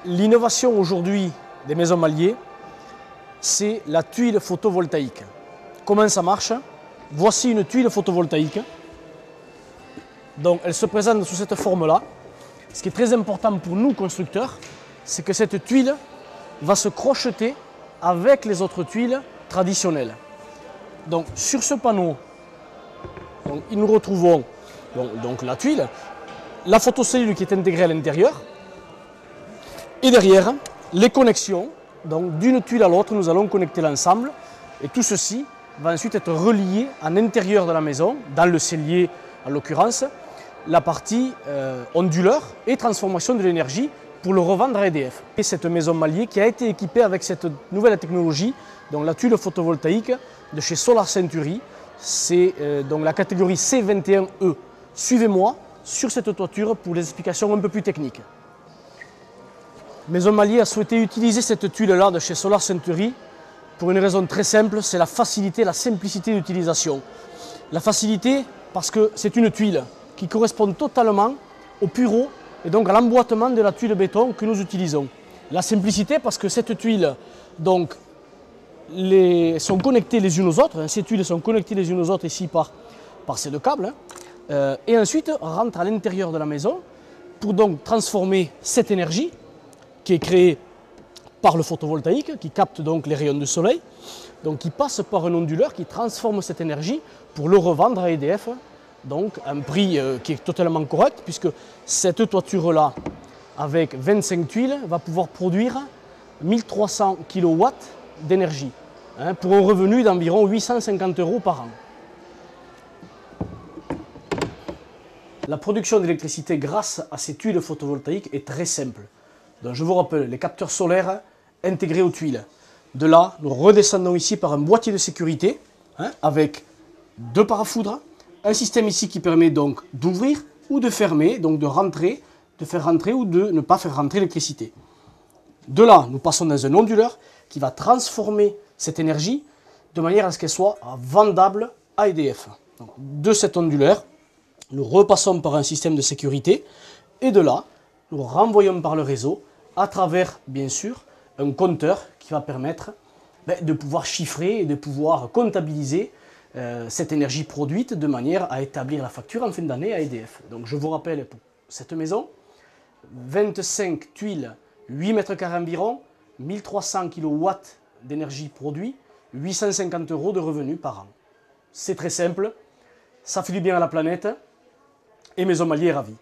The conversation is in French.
L'innovation aujourd'hui des maisons Mallier, c'est la tuile photovoltaïque. Comment ça marche? Voici une tuile photovoltaïque. Donc elle se présente sous cette forme-là. Ce qui est très important pour nous constructeurs, c'est que cette tuile va se crocheter avec les autres tuiles traditionnelles. Donc sur ce panneau, nous retrouvons donc la tuile, la photocellule qui est intégrée à l'intérieur, et derrière, les connexions. Donc d'une tuile à l'autre, nous allons connecter l'ensemble, et tout ceci va ensuite être relié à l'intérieur de la maison, dans le cellier en l'occurrence, la partie onduleur et transformation de l'énergie pour le revendre à EDF. Et cette maison Mallier qui a été équipée avec cette nouvelle technologie, donc la tuile photovoltaïque de chez Solar Century, c'est donc la catégorie C21E. Suivez-moi sur cette toiture pour des explications un peu plus techniques. Maison Mallier a souhaité utiliser cette tuile-là de chez Solar Century pour une raison très simple, c'est la facilité, la simplicité d'utilisation. La facilité parce que c'est une tuile qui correspond totalement au pureau et donc à l'emboîtement de la tuile béton que nous utilisons. La simplicité parce que cette tuile donc, sont connectées les unes aux autres, ces tuiles sont connectées les unes aux autres ici par ces deux câbles, et ensuite rentrent à l'intérieur de la maison pour donc transformer cette énergie qui est créée par le photovoltaïque, qui capte donc les rayons du soleil, donc qui passe par un onduleur qui transforme cette énergie pour le revendre à EDF, donc à un prix qui est totalement correct, puisque cette toiture-là, avec 25 tuiles, va pouvoir produire 1300 kW d'énergie, pour un revenu d'environ 850 € par an. La production d'électricité grâce à ces tuiles photovoltaïques est très simple. Donc je vous rappelle, les capteurs solaires intégrés aux tuiles. De là, nous redescendons ici par un boîtier de sécurité avec deux parafoudres, un système ici qui permet donc d'ouvrir ou de fermer, donc de rentrer, de faire rentrer ou de ne pas faire rentrer l'électricité. De là, nous passons dans un onduleur qui va transformer cette énergie de manière à ce qu'elle soit vendable à EDF. Donc, de cet onduleur, nous repassons par un système de sécurité et de là, nous renvoyons par le réseau à travers, bien sûr, un compteur qui va permettre de pouvoir chiffrer et de pouvoir comptabiliser cette énergie produite de manière à établir la facture en fin d'année à EDF. Donc je vous rappelle pour cette maison, 25 tuiles, 8 mètres carrés environ, 1300 kW d'énergie produite, 850 € de revenus par an. C'est très simple, ça fait du bien à la planète et Maison Mallier est ravie.